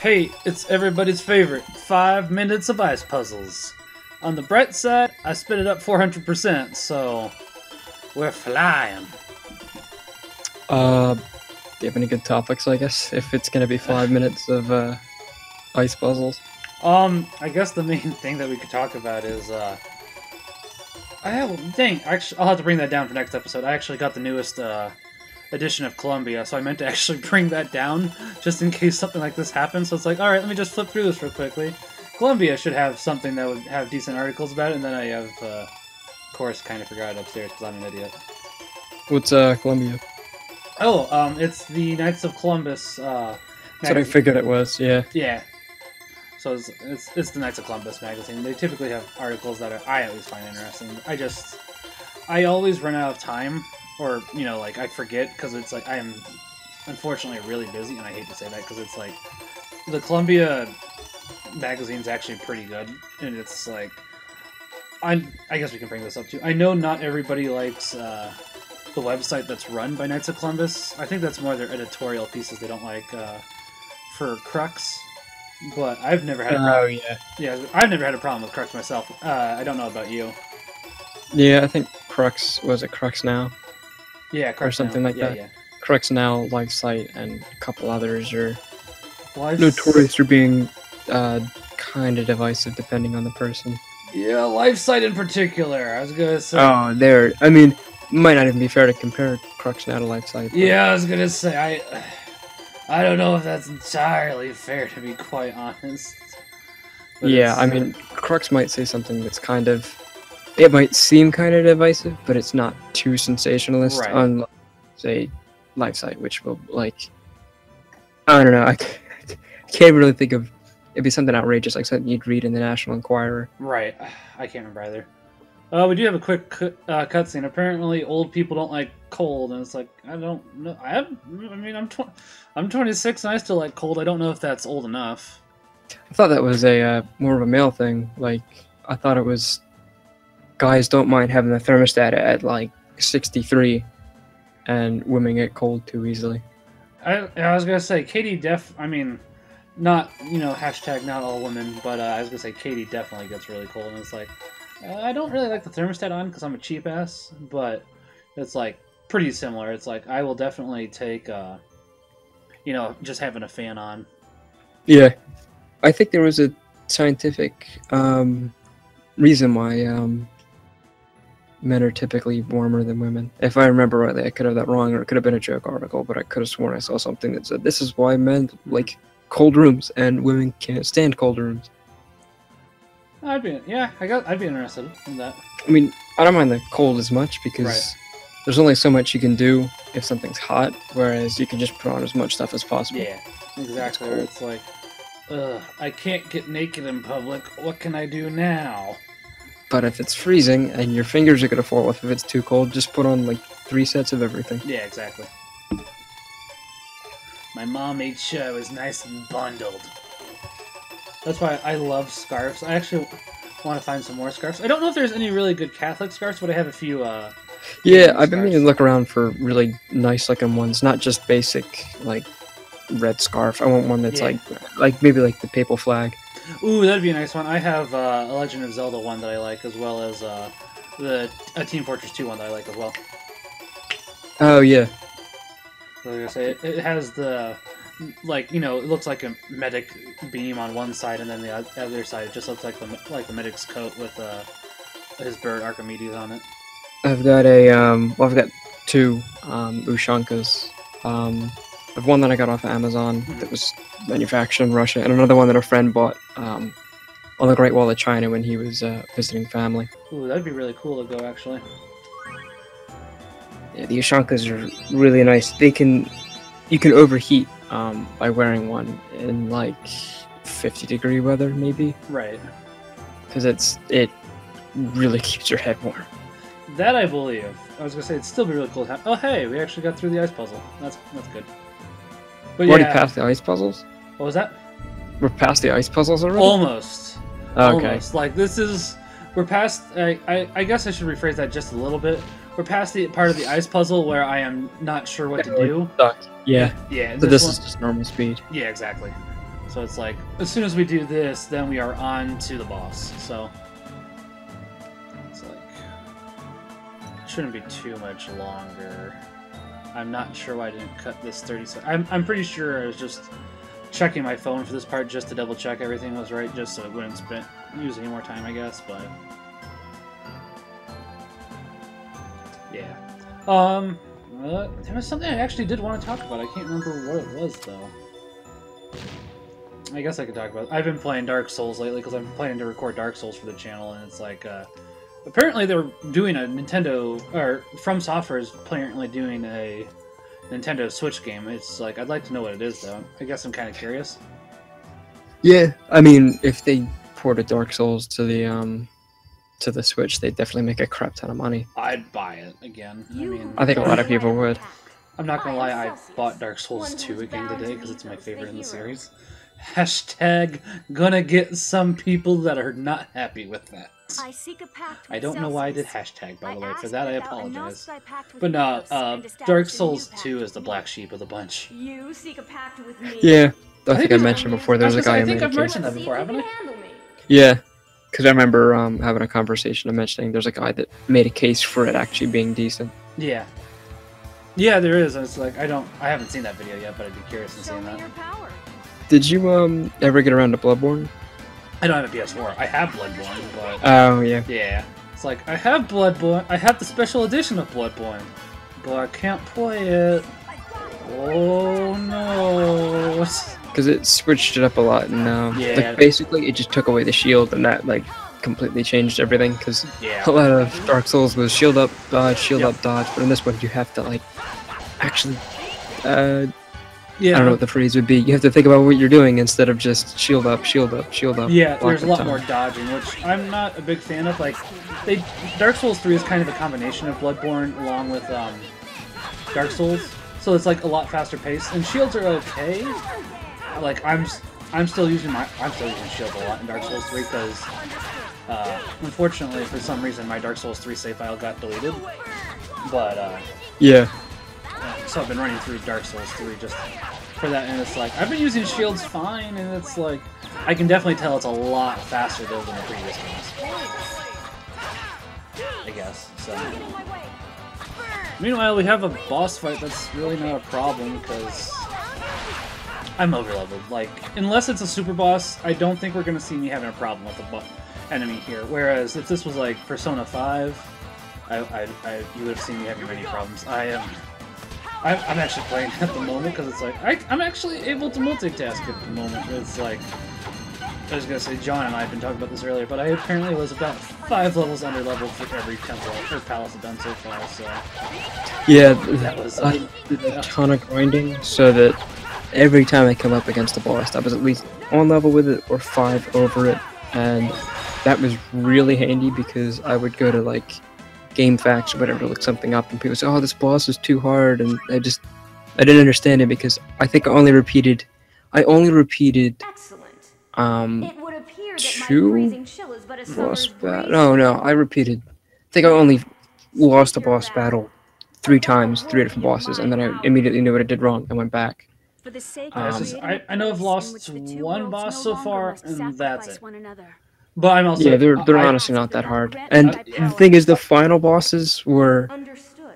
Hey, it's everybody's favorite 5 minutes of ice puzzles. On the bright side, I spit it up 400%, so we're flying. Do you have any good topics, I guess, if it's gonna be 5 minutes of ice puzzles? I guess the main thing that we could talk about is, actually, I'll have to bring that down for next episode. I actually got the newest, edition of Columbia, so I meant to actually bring that down, just in case something like this happens, so it's like, alright, let me just flip through this real quickly. Columbia should have something that would have decent articles about it, and then I have, of course, kind of forgot it upstairs, because I'm an idiot. What's Columbia? Oh, it's the Knights of Columbus, That's what I figured it was, yeah. Yeah. So it's the Knights of Columbus magazine. They typically have articles that I at least find interesting. I always run out of time, or, you know, like, I forget, because it's like, I am, unfortunately, really busy, and I hate to say that, because it's like, the Columbia magazine's actually pretty good, and it's like, I guess we can bring this up too. I know not everybody likes, the website that's run by Knights of Columbus. I think that's more their editorial pieces they don't like, for Crux. But I've never had a problem. Oh, yeah. Yeah, I've never had a problem with Crux myself. I don't know about you. Yeah, I think Crux, was it Crux Now? Yeah, Crux or something Now. like that. Yeah. Crux Now, LifeSite, and a couple others are Life's... notorious for being kind of divisive depending on the person. Yeah, LifeSite in particular. I was gonna say. Oh, I mean, it might not even be fair to compare Crux Now to LifeSite. But... Yeah, I was gonna say, I don't know if that's entirely fair, to be quite honest. But yeah, I mean, Crux might say something that's kind of... It might seem kind of divisive, but it's not too sensationalist, right. Unlike, say, LifeSite, which will, like... I don't know, I can't really think of... It'd be something outrageous, like something you'd read in the National Enquirer. Right, I can't remember either. We do have a quick cutscene. Apparently, old people don't like cold, and it's like, I don't know. I'm 26 and I still like cold. I don't know if that's old enough. I thought that was a more of a male thing. Like, I thought it was guys don't mind having the thermostat at like 63, and women get cold too easily. I was gonna say Katie not, you know, hashtag not all women, but I was gonna say Katie definitely gets really cold, and it's like, I don't really like the thermostat on because I'm a cheap ass, but it's like pretty similar. It's like I will definitely take, you know, just having a fan on. Yeah, I think there was a scientific reason why men are typically warmer than women. If I remember rightly, I could have that wrong, or it could have been a joke article, but I could have sworn I saw something that said this is why men like cold rooms and women can't stand cold rooms. I'd be interested in that. I mean, I don't mind the cold as much because there's only so much you can do if something's hot, whereas you can just put on as much stuff as possible. Yeah, exactly. It's like, I can't get naked in public. What can I do now? But if it's freezing and your fingers are gonna fall off if it's too cold, just put on like 3 sets of everything. Yeah, exactly. My mom made sure I was nice and bundled. That's why I love scarves. I actually want to find some more scarves. I don't know if there's any really good Catholic scarves, but I have a few, yeah, I've been meaning to look around for really nice looking ones, not just basic, like, red scarf. I want one that's like maybe like the papal flag. Ooh, that'd be a nice one. I have a Legend of Zelda one that I like, as well as a Team Fortress 2 one that I like as well. Oh, yeah. Like I say, it has the, like, you know, it looks like a medic beam on one side, and then the other side it just looks like the medic's coat with his bird Archimedes on it. I've got I've got 2 Ushankas. I've one that I got off of Amazon that was manufactured in Russia, and another one that a friend bought on the Great Wall of China when he was visiting family. Ooh, that'd be really cool to go, actually. Yeah, the Ushankas are really nice. You can overheat by wearing one in like 50-degree weather, maybe. Right. Because it really keeps your head warm. That I believe. I was gonna say it'd still be really cool to have. Oh, hey, we actually got through the ice puzzle. That's good. But we're already past the ice puzzles? What was that? We're past the ice puzzles already? Almost. Oh, okay. Almost. Like, we're past, I guess I should rephrase that just a little bit. We're past the part of the ice puzzle where I am not sure what to do. Stuck. Yeah. Yeah. So this is just normal speed. Yeah, exactly. So it's like, as soon as we do this, then we are on to the boss. So it's like, it shouldn't be too much longer. I'm not sure why I didn't cut this 30 seconds. I'm pretty sure I was just checking my phone for this part just to double check everything was right, just so it wouldn't use any more time, I guess, but yeah. There was something I actually did want to talk about. I can't remember what it was, though. I guess I could talk about it. I've been playing Dark Souls lately because I'm planning to record Dark Souls for the channel, and it's like, apparently they're doing a Nintendo, or From Software is apparently doing a Nintendo Switch game. It's like, I'd like to know what it is, though. I guess I'm kind of curious. Yeah, I mean, if they ported Dark Souls to the Switch, they'd definitely make a crap ton of money. I'd buy it again. I think a lot of people would. I'm not gonna lie, I bought Dark Souls 2 again today because it's my favorite in the series. Hashtag gonna get some people that are not happy with that. I don't know why I did hashtag, by the way. For that, I apologize. But no, Dark Souls 2 is the black sheep of the bunch. Yeah, I think I mentioned before. There's a guy who made a case. I think I've mentioned that before, haven't I? Yeah, because I remember having a conversation and mentioning there's a guy that made a case for it actually being decent. Yeah. Yeah, there is. It's like, I haven't seen that video yet, but I'd be curious in seeing that. Did you ever get around to Bloodborne? I don't have a PS4. I have Bloodborne, but... Oh, yeah. Yeah. It's like, I have Bloodborne. I have the special edition of Bloodborne, but I can't play it. Oh, no. Because it switched it up a lot, and yeah. like, basically it just took away the shield, and that like completely changed everything. Because a lot of Dark Souls was shield up, dodge, but in this one you have to like actually... I don't know what the phrase would be. You have to think about what you're doing instead of just shield up, shield up, shield up. Yeah, there's a lot more dodging, which I'm not a big fan of. Like, Dark Souls 3 is kind of a combination of Bloodborne along with Dark Souls, so it's like a lot faster pace. And shields are okay. Like I'm still using shield a lot in Dark Souls 3 because unfortunately for some reason my Dark Souls 3 save file got deleted. But yeah. So I've been running through Dark Souls 3 just for that, and it's like, I've been using shields fine, and it's like, I can definitely tell it's a lot faster though than the previous games. I guess, so. Meanwhile, we have a boss fight that's really not a problem, because I'm overleveled. Like, unless it's a super boss, I don't think we're going to see me having a problem with the enemy here. Whereas, if this was like Persona 5, you would have seen me having many problems. I'm actually playing at the moment because it's like, I'm actually able to multitask at the moment. It's like, I was going to say, John and I have been talking about this earlier, but I apparently was about 5 levels under-leveled for every temple or palace I've done so far, so... Yeah, that was I did a ton of grinding, so that every time I come up against a boss, I was at least on level with it or 5 over it, and that was really handy because I would go to, like, Game Facts or whatever to look something up, and people say, oh, this boss is too hard, and I didn't understand it because I think I only repeated two boss battles. No, I repeated. I think I only lost a boss battle 3 times, 3 different bosses, and then I immediately knew what I did wrong and went back. I know I've lost 1 boss so far, and that's it. But I'm also... Yeah, they're honestly not that hard. And the thing is, the final bosses were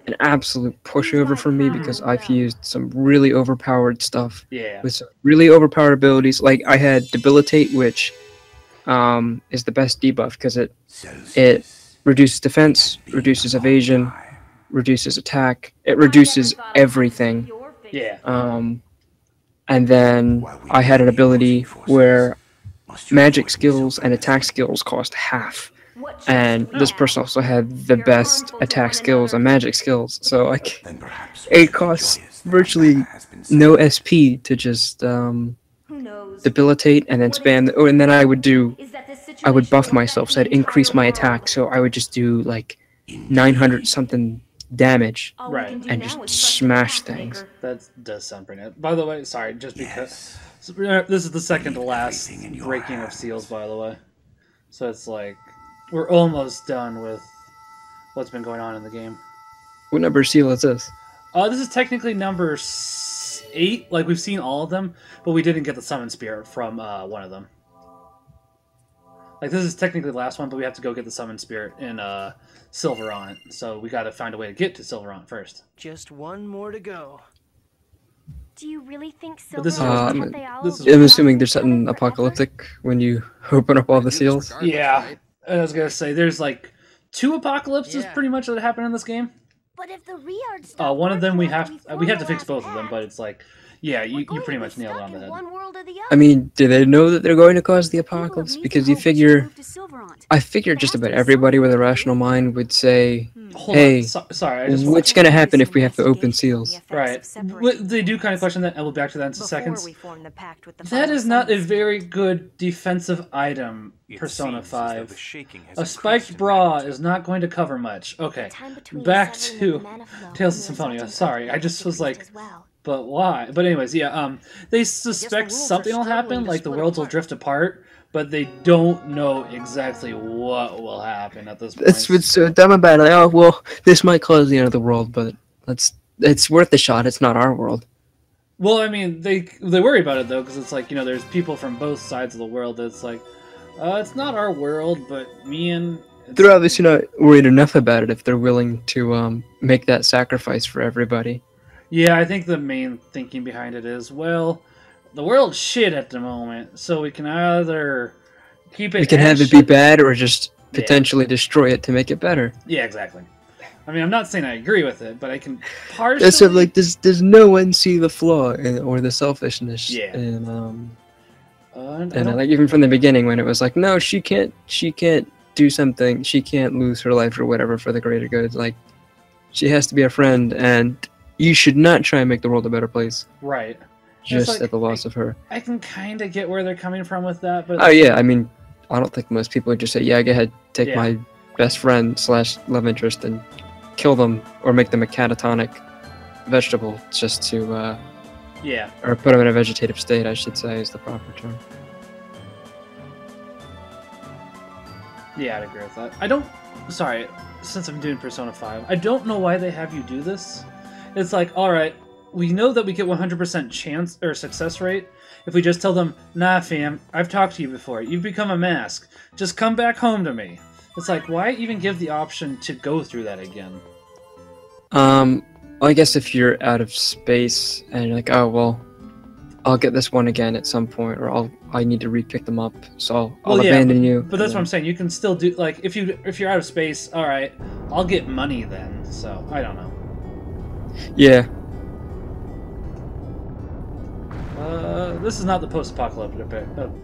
an absolute pushover for me because I've used some really overpowered stuff. Yeah. With some really overpowered abilities. Like, I had Debilitate, which is the best debuff because it reduces defense, reduces evasion, reduces attack. It reduces everything. Yeah. And then I had an ability where magic skills and attack skills cost half, and this person also had the best attack skills and magic skills, so like it costs virtually no SP to just debilitate and then spam and then I would buff myself, so I'd increase my attack, so I would just do like 900 something damage, right, and just smash things. That does sound pretty nice. By the way, sorry, just because this is the second to last breaking of seals, by the way. So it's like, we're almost done with what's been going on in the game. What number seal is this? This is technically number 8. Like, we've seen all of them, but we didn't get the summon spirit from one of them. Like, this is technically the last one, but we have to go get the summon spirit in Silverant. So we got to find a way to get to Silverant first. Just one more to go. Do you really think But this Silverant is- and Teth'ella this is- will I'm be assuming there's together something forever? apocalyptic when you open up all the seals. Yeah, I was gonna say there's like 2 apocalypses Yeah. pretty much that happen in this game. But if the Reard stuff One of them we works have after we form have to the fix both last of them, pact, but it's like, yeah, we're you going pretty to be much nailed it stuck on the in head. one world or the I other. mean, do they know that they're going to cause the apocalypse? Because you figure, I figure just about everybody with a rational mind would say, Hold Hey, on, sorry, I just what's going to happen if we have to open seals? right. They do kind of question that, and we'll be back to that in 2 seconds. We form the pact with the That final is not a summons. very good defensive item, Persona It seems as though 5. the shaking has A increased spiked in bra magnitude. is not going to cover much. Okay, Time between back severing the to mana flow Tales of and the Symphonia. resulting Sorry, I just was decreased like, as well. but why? But anyways, yeah, they suspect worlds are something will happen, struggling to like the split worlds will apart. drift apart, but they don't know exactly what will happen at this point. That's what's so dumb about it. Like, oh, well, this might cause the end of the world, but it's worth a shot. It's not our world. Well, I mean, they worry about it though, because it's like, there's people from both sides of the world that's like, it's not our world, but me and... They're obviously not worried enough about it if they're willing to make that sacrifice for everybody. Yeah, I think the main thinking behind it is, well, the world's shit at the moment, so we can either keep it... We can as have it be shit- bad or just Yeah. potentially destroy it to make it better. Yeah, exactly. I mean, I'm not saying I agree with it, but I can partially... So, like, does no one see the flaw or the selfishness Yeah. in I and don't- like even from the beginning when it was like, no, she can't do something, she can't lose her life or whatever for the greater good. Like, she has to be a friend, and you should not try and make the world a better place Right. just like- at the loss of her. I can kind of get where they're coming from with that, but... Oh yeah, I mean, I don't think most people would just say, yeah, go ahead, take Yeah. my best friend / love interest and kill them or make them a catatonic vegetable just to Yeah. or put them in a vegetative state, I should say, is the proper term. Yeah, I'd agree with that. I don't... Sorry, since I'm doing Persona 5, I don't know why they have you do this. It's like, alright, we know that we get 100% chance or success rate if we just tell them, nah, fam, I've talked to you before. You've become a mask. Just come back home to me. It's like, why even give the option to go through that again? Well, I guess if you're out of space and you're like, oh well, I'll get this one again at some point, or I need to re-pick them up, so I'll Well, yeah, abandon you. But that's what I'm saying. You can still do, like, if you're out of space, alright, I'll get money then. So, I don't know. Yeah. This is not the post-apocalyptic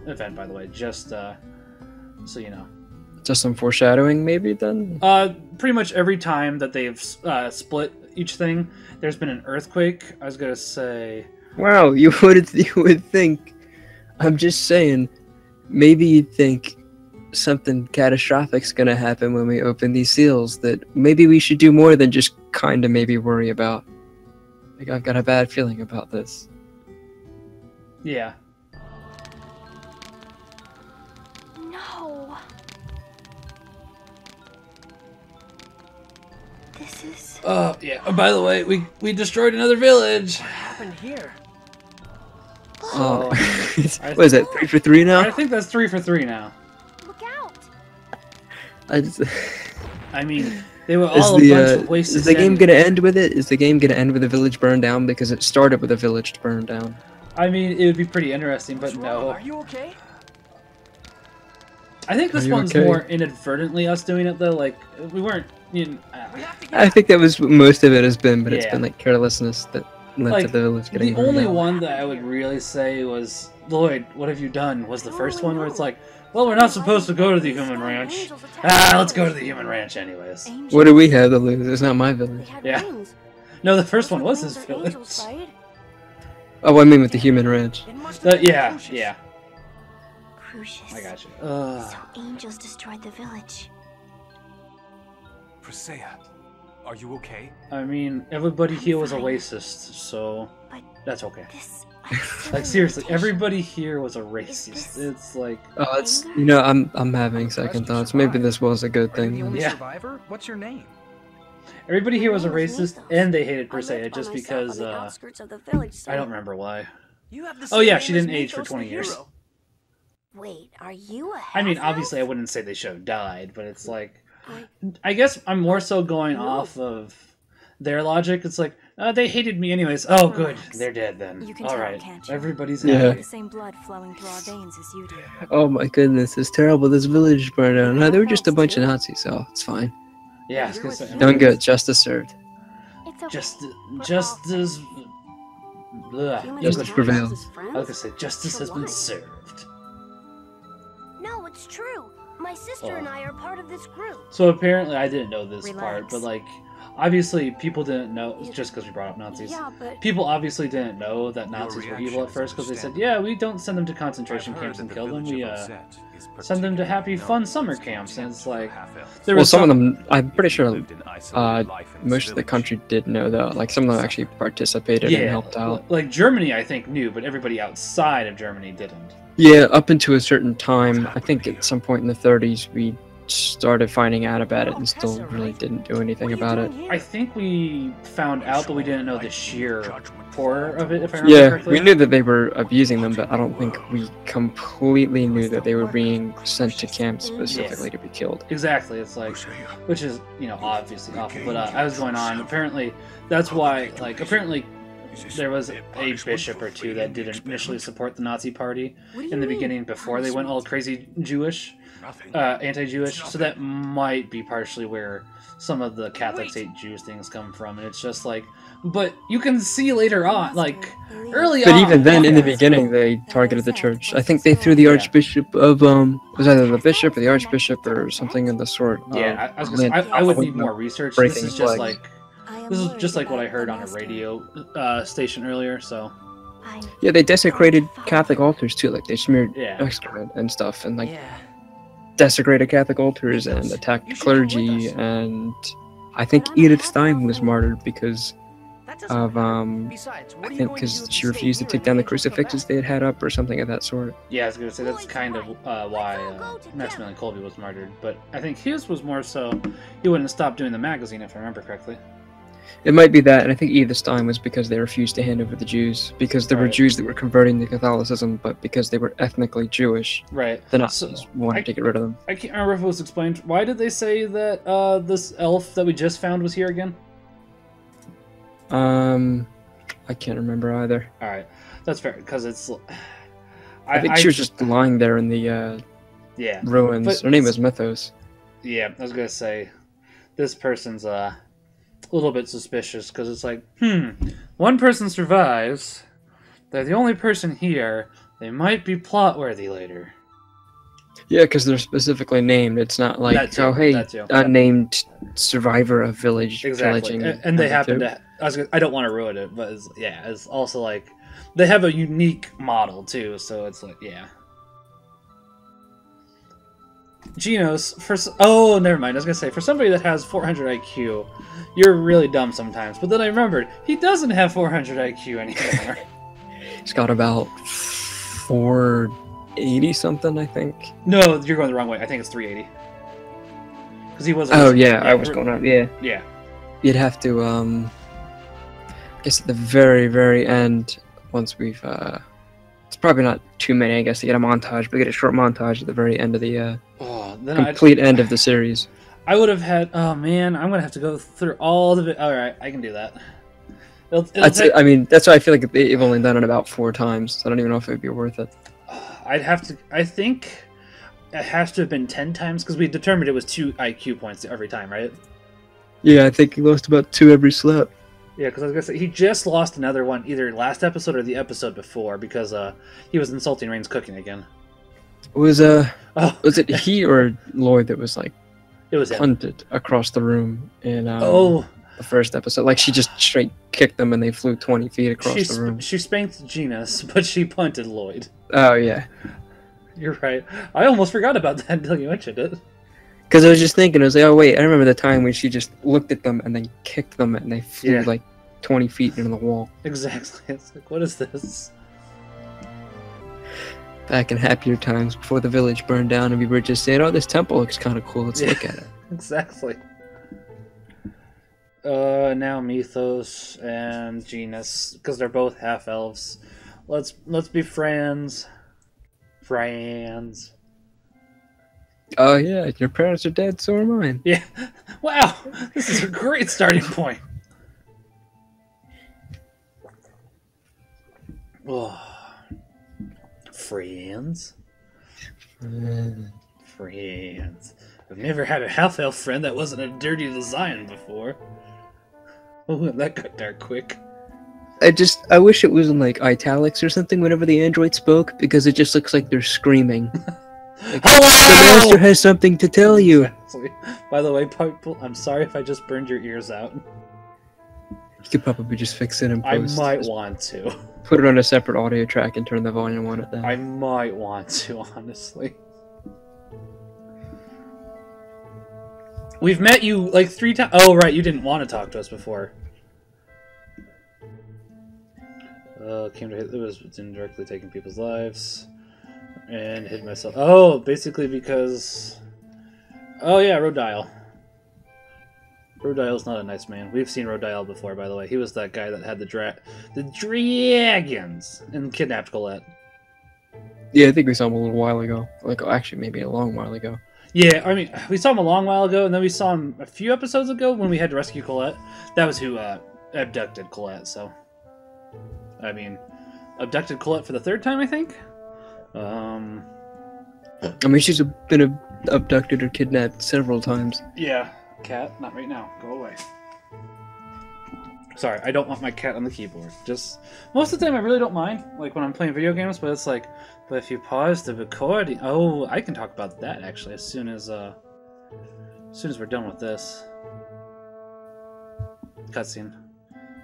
event, by the way, just so you know. Just some foreshadowing, maybe then. Pretty much every time that they've split each thing, there's been an earthquake. I was gonna say, Wow, you would think. I'm just saying, maybe you'd think something catastrophic's gonna happen when we open these seals. That maybe we should do more than just kind of maybe worry about. Like, I've got a bad feeling about this. yeah. No. This is... Yeah. Oh, by the way, we destroyed another village. What happened here? Oh, I- what is that? 3 for 3 I now? think that's 3 for 3 now. Look out. I just, I mean, they were is all a bunch of wasted. is the game sanity. gonna end with it? Is the game gonna end with a village burned down? Because it started with a village burned down. I mean, it would be pretty interesting, but What's wrong? no. Are you okay? I think this Are you one's okay? more inadvertently us doing it though. Like, we weren't. We have to get I think that was what most of it has been, but it's Yeah. been like carelessness that led Like, to the village getting The burned only down. one that I would really say was, Lloyd, what have you done? Was the first one where it's like, well, we're not supposed to go to the human ranch. Let's go to the human ranch anyways. What do we have to lose? It's not my village. Yeah. No, the first one was his village. Oh, I mean with the human ranch. It must have been Yeah, Crucius. yeah. Crucius. I got you. So angels destroyed the village. Presea, are you okay? I mean, everybody here was a fine. racist, so But that's okay. this... Like seriously, everybody here was a racist. this- It's like, Oh, it's you know I'm having second thoughts. Maybe this was a good Are you the thing. only Yeah. survivor? What's your name? Everybody here was a My name is racist, Mythos. and they hated I Persea lived by just myself because, on the outskirts of the village, so... I don't remember why. You have the Oh same yeah, name she as didn't age for Mythos, 20 the years. hero. Wait, are you a I mean, half-elf? obviously I wouldn't say they should have died, but it's like... I... I guess I'm more so going No. off of their logic. It's like, they hated me anyways. Oh, good. Relax. They're dead then. You can All tell, right. can't you? Everybody's Yeah. happy. The same blood flowing through our veins as you do. Oh my goodness, it's terrible. This village burned down. No, they were just a bunch of Nazis, so it's fine. Yeah, I was gonna say, Done good. Justice served. It's okay. justice... Blah. Humans Justice and prevails. half-elves as friends? I was gonna say, justice For has been what? served. No, it's true. My sister and I are part of this group. So apparently I didn't know this part, Relax. but like, obviously people didn't know, just because we brought up Nazis. Yeah, but... People obviously didn't know that Nazis were evil at first because they said, yeah, we don't send them to concentration camps and kill them, we send them to happy, fun summer camps. And it's like, there Well, was some of them, I'm pretty sure most of the country did know, though. Like, some of them actually participated and helped out. Like Germany, I think, knew, but everybody outside of Germany didn't. Yeah, up until a certain time, I think at some point in the 30s, we started finding out about it and still really didn't do anything about it. I think we found out, but we didn't know the sheer horror of it, if I remember Yeah, correctly. we knew that they were abusing them, but I don't think we completely knew that they were being sent to camps specifically to be killed. Exactly, it's like, which is, you know, obviously awful, but I was going on, apparently, that's why, like, apparently there was a bishop or two that did initially support the Nazi party in the beginning before they went all crazy Jewish, anti-Jewish, so that might be partially where some of the Catholics hate Jews things come from, and it's just like, but you can see later on, like, early on. But even then, in the beginning, they targeted the church. I think they threw the Archbishop of, it was either the Bishop or the Archbishop or something of the sort. Yeah, I was gonna say, I would need more research. This breaking is just flags. like, this is just like what I heard on a radio station earlier, so. Yeah, they desecrated Catholic altars too. Like, they smeared Yeah. excrement and stuff, and like Yeah. desecrated Catholic altars and attacked clergy. And I think Edith Stein was martyred because That doesn't of matter. Besides, what I are you think going to because do if she you stay refused to here take and down the manage to come crucifixes back? they had had up or something of that sort. Yeah, I was gonna say that's kind of why Maximilian Kolbe was martyred, but I think his was more so he wouldn't stop doing the magazine, if I remember correctly. It might be that, and I think Edith Stein was because they refused to hand over the Jews, because there were Right. Jews that were converting to Catholicism, but because they were ethnically Jewish, Right. the Nazis wanted to get rid of them. I can't remember if it was explained. Why did they say that this elf that we just found was here again? I can't remember either. All right, that's fair because it's. I think she was just lying there in the yeah ruins. but- Her name is Mythos. Yeah, I was gonna say this person's a little bit suspicious because it's like, one person survives. They're the only person here. They might be plot worthy later. Yeah, because they're specifically named. It's not like, That too, oh hey, that too. unnamed survivor of village Exactly, pillaging. and they number happen two. to. I don't want to ruin it, but it's also like they have a unique model too. So it's like, yeah. Genos, oh, never mind. I was gonna say, for somebody that has 400 IQ, you're really dumb sometimes. But then I remembered he doesn't have 400 IQ anymore. He's got about 480 something, I think. No, you're going the wrong way. I think it's 380. Because he was. Oh yeah, I was going up. Yeah, Yeah. you'd have to. I guess at the very, very end, once we've. It's probably not too many, I guess, to get a montage, but get a short montage at the very end of the Oh, then complete end of the series. I would have had. Oh man, I'm gonna have to go through all of it. All right, I can do that. I mean, that's why I feel like they've only done it about 4 times. So I don't even know if it'd be worth it. I'd have to. I think it has to have been 10 times because we determined it was 2 IQ points every time, right? Yeah, I think he lost about 2 every slap. Yeah, because I was gonna say he just lost another one either last episode or the episode before because he was insulting Rain's cooking again. Was Oh, was it he or Lloyd that was like it was him. punted across the room in Oh, the first episode? Like she just straight kicked them and they flew 20 feet across the room. she spanked Genus, but she punted Lloyd. Oh yeah, You're right. I almost forgot about that until you mentioned it. because I was just thinking, I was like, oh wait, I remember the time when she just looked at them and then kicked them and they flew Yeah. like 20 feet into the wall. Exactly. It's like, what is this? Back in happier times before the village burned down and we were just saying, oh, this temple looks kind of cool, let's Yeah. look at it. Exactly. Now Mythos and Genus, because they're both half elves. Let's be friends. Friends. Oh yeah, your parents are dead, so are mine. Yeah. Wow, this is a great starting point. Oh. Friends. Friends. I've never had a half elf friend that wasn't a dirty design before. Oh, that got dark quick. I wish it was in like italics or something whenever the android spoke, because it just looks like they're screaming. Like, the master has something to tell you. By the way, people, I'm sorry if I just burned your ears out. You could probably just fix it in post. I might want to. Put it on a separate audio track and turn the volume on it then. I might want to, honestly. We've met you like 3 times. Oh, right, you didn't want to talk to us before. Came to it was indirectly taking people's lives. And hid myself. Oh, basically because... Oh, yeah, Rodile. Rodile's not a nice man. We've seen Rodile before, by the way. He was that guy that had the dragons and kidnapped Colette. Yeah, I think we saw him a little while ago. Like, actually, maybe a long while ago. Yeah, I mean, we saw him a long while ago, and then we saw him a few episodes ago when we had to rescue Colette. That was who abducted Colette, so... I mean, abducted Colette for the 3rd time, I think? I mean, she's been abducted or kidnapped several times. Yeah. Cat, not right now. Go away. Sorry, I don't want my cat on the keyboard. Just most of the time I really don't mind, like when I'm playing video games, but it's like, but if you pause the recording, oh, I can talk about that actually as soon as we're done with this cutscene.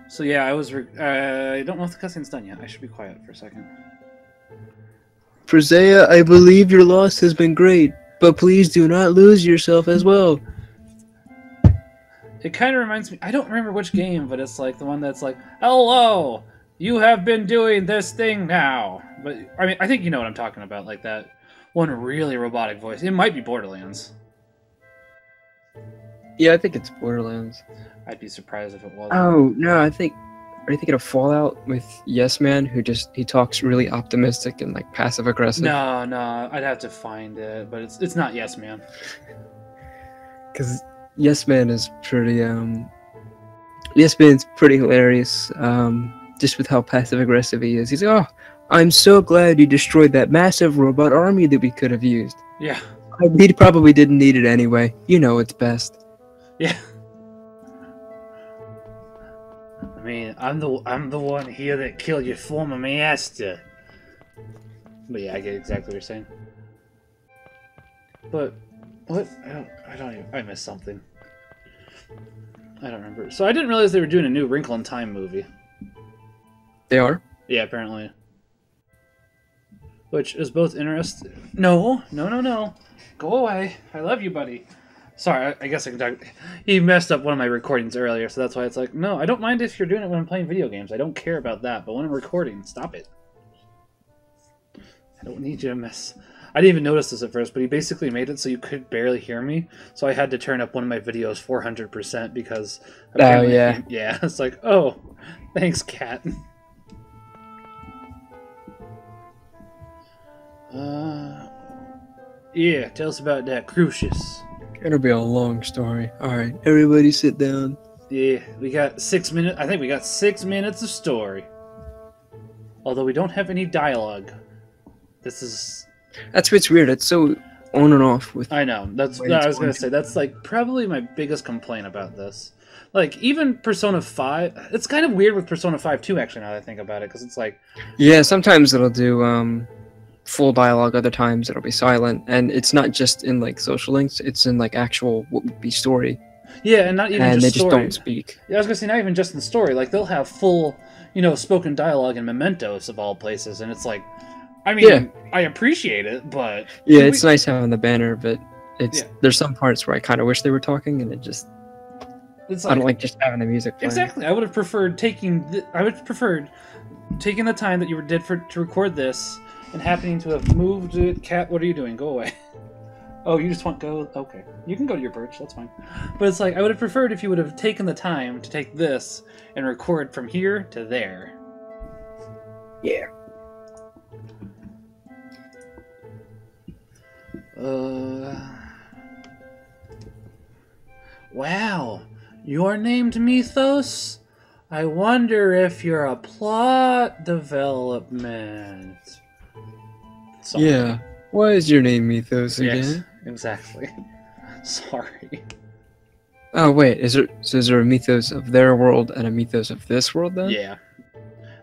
So yeah, I don't know if the cutscene's done yet. I should be quiet for a second. Presea, I believe your loss has been great, but please do not lose yourself as well. It kind of reminds me, I don't remember which game, but it's like the one that's like, hello, you have been doing this thing now. But, I mean, I think you know what I'm talking about, like that one really robotic voice. It might be Borderlands. Yeah, I think it's Borderlands. I'd be surprised if it wasn't. Oh, no, are you thinking of Fallout with Yes Man, who he talks really optimistic and like passive aggressive? No, I'd have to find it, but it's not Yes Man. Because Yes Man is pretty Yes Man's pretty hilarious. Just with how passive aggressive he is. He's like, oh, I'm so glad you destroyed that massive robot army that we could have used. Yeah. We probably didn't need it anyway. You know it's best. Yeah. I mean, I'm the one here that killed your former master. But yeah, I get exactly what you're saying. But what? I missed something. I don't remember. So I didn't realize they were doing a new Wrinkle in Time movie. They are? Yeah, apparently. Which is both interesting. No. Go away. I love you, buddy. Sorry, I guess I can talk. He messed up one of my recordings earlier, so that's why it's like, no, I don't mind if you're doing it when I'm playing video games. I don't care about that, but when I'm recording, stop it. I don't need you to mess. I didn't even notice this at first, but he basically made it so you could barely hear me, so I had to turn up one of my videos 400% because... Oh, yeah. Yeah, it's like, oh, thanks, cat. Yeah, tell us about that Crucius. It'll be a long story. Alright, everybody sit down. Yeah, we got 6 minutes. I think we got 6 minutes of story. Although we don't have any dialogue. This is... That's what's weird. It's so on and off with... I know. I was going to say, that's like probably my biggest complaint about this. Like, even Persona 5... It's kind of weird with Persona 5 too, actually, now that I think about it. Because it's like... Yeah, sometimes it'll do full dialogue. Other times it'll be silent. And it's not just in, like, social links. It's in, like, actual what would be story. Yeah, and not even and just they story. just don't speak. Yeah, I was going to say, not even just in the story. Like, they'll have full, spoken dialogue in Mementos, of all places. And it's like... I mean, yeah. I appreciate it, but... Yeah, it's nice having the banner, but there's some parts where I kind of wish they were talking, and it just... It's like, I don't like just having the music playing. Exactly. I would have preferred taking the time that you did to record this and happening to have moved it. Cat, what are you doing? Go away. Oh, you just want go? Okay, you can go to your perch. That's fine. But it's like I would have preferred if you would have taken the time to take this and record from here to there. Yeah. Wow, you're named Mythos? I wonder if you're a plot development. Sorry. Yeah. Why is your name Mythos again? Yes, exactly. Sorry. Oh wait, is there a Mythos of their world and a Mythos of this world then? Yeah.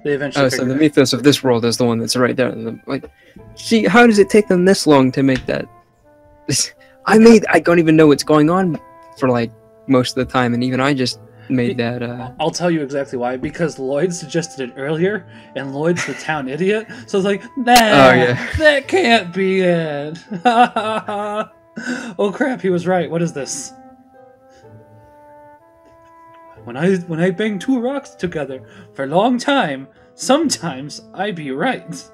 They eventually Oh, so the figured Mythos of this world is the one that's right there. Like, see, how does it take them this long to make that? I don't even know what's going on for like most of the time, and even I just made that. I'll tell you exactly why. Because Lloyd suggested it earlier, and Lloyd's the town idiot. So it's like, nah, that can't be it. Oh crap, he was right. What is this? When I bang two rocks together for a long time, sometimes I be right.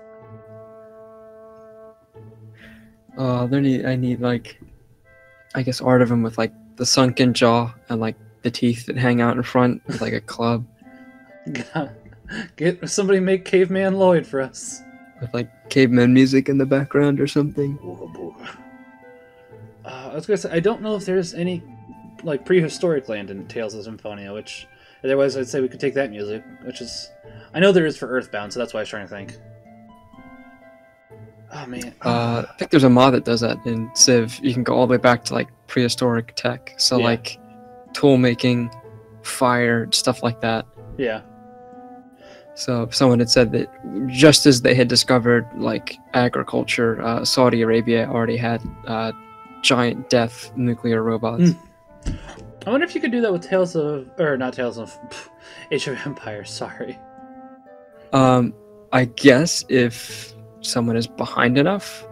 I need like, I guess art of him with like the sunken jaw and like the teeth that hang out in front with like a club. Get somebody make Caveman Lloyd for us. With like caveman music in the background or something. I was gonna say I don't know if there's any like prehistoric land in Tales of Symphonia, which otherwise I'd say we could take that music, which is I know there is for Earthbound, so that's why I was trying to think. Oh man. I think there's a mod that does that in Civ. You can go all the way back to like prehistoric tech, so Yeah. like tool making, fire, stuff like that. Yeah. So someone had said that just as they had discovered like agriculture, Saudi Arabia already had giant death nuclear robots. I wonder if you could do that with Tales of Age of Empires, sorry. I guess if someone is behind enough,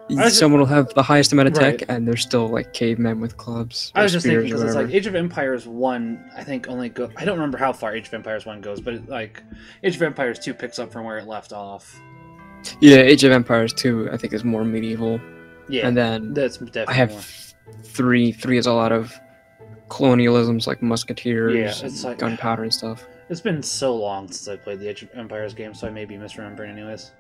was someone will have the highest amount of tech, Right. and they're still like cavemen with clubs. I or was just thinking spears or because it's like whatever. Age of Empires 1, I think only go. I don't remember how far Age of Empires 1 goes, but like Age of Empires 2 picks up from where it left off. Yeah, Age of Empires 2, I think, is more medieval. Yeah, And then that's definitely I have more. 3. 3 is a lot of colonialisms, like musketeers, Yeah, it's like- gunpowder and stuff. It's been so long since I played the Age of Empires game, so I may be misremembering anyways.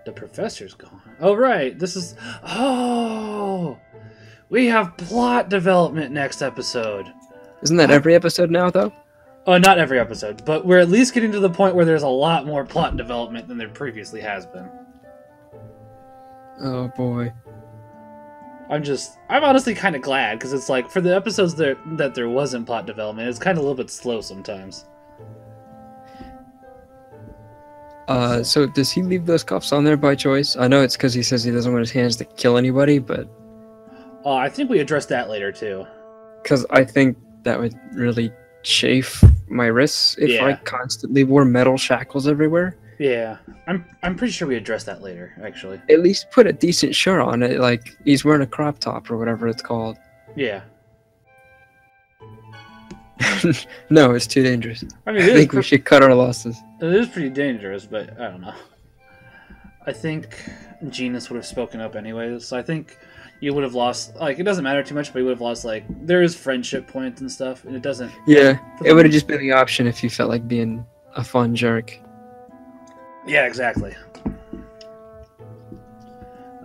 The professor's gone. Oh right, this is. Oh, we have plot development next episode. Isn't that every episode now, though? Oh, not every episode, but we're at least getting to the point where there's a lot more plot development than there previously has been. Oh boy. I'm honestly kind of glad, because it's like, for the episodes that there wasn't plot development, it's kind of a little bit slow sometimes. So does he leave those cuffs on there by choice? I know it's because he says he doesn't want his hands to kill anybody, but I think we addressed that later, too. because I think that would really chafe my wrists if I Yeah. constantly wore metal shackles everywhere. Yeah, I'm pretty sure we addressed that later, actually. At least put a decent shirt on it, like he's wearing a crop top or whatever it's called. Yeah. No, it's too dangerous. I mean, I think we should cut our losses. It is pretty dangerous, but I don't know. I think Genus would have spoken up anyways, so I think you would have lost, like, it doesn't matter too much, but you would have lost, like, there is friendship points and stuff, and it doesn't... Yeah, it would have just been the option if you felt like being a fun jerk. Yeah, exactly.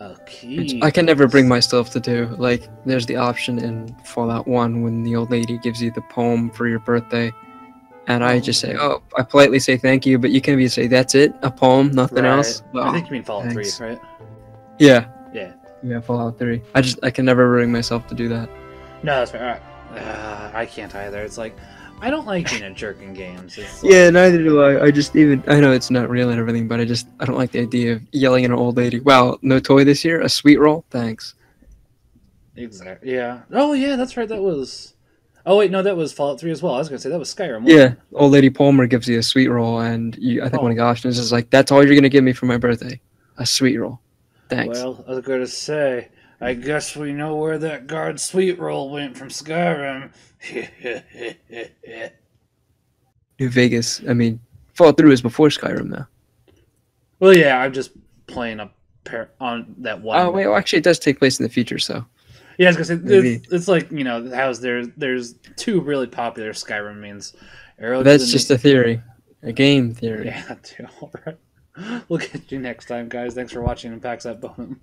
Okay. Which I can never bring myself to do. Like, there's the option in Fallout 1 when the old lady gives you the poem for your birthday. And I just say, oh, I politely say thank you, but you can say, that's it? A poem, nothing Right. else? I think you mean Fallout thanks. 3, right? Yeah. Yeah. Yeah, Fallout 3. I can never bring myself to do that. No, that's fair. I can't either. It's like, I don't like being a jerk in games. It's like, Yeah, neither do I. I know it's not real and everything, but I don't like the idea of yelling at an old lady. Wow, no toy this year? A sweet roll? Thanks. Exactly. Yeah. Oh, yeah, that's right. That was... Oh, wait, no, that was Fallout 3 as well. I was going to say, that was Skyrim. wasn't Yeah, it? old lady Palmer gives you a sweet roll, and I think one of the options is like, that's all you're going to give me for my birthday. A sweet roll. Thanks. Well, I was going to say, I guess we know where that guard sweet roll went from Skyrim. New Vegas. I mean, Fallout 3 was before Skyrim, though. Well, yeah, I'm just playing up on that one. Oh wait, well, actually, it does take place in the future, so Yeah, because maybe. it's like, you know, how's there's two really popular Skyrim means. That's just a theory, a game theory. Yeah, too. All right. We'll get you next time, guys. Thanks for watching, and Pax that bone.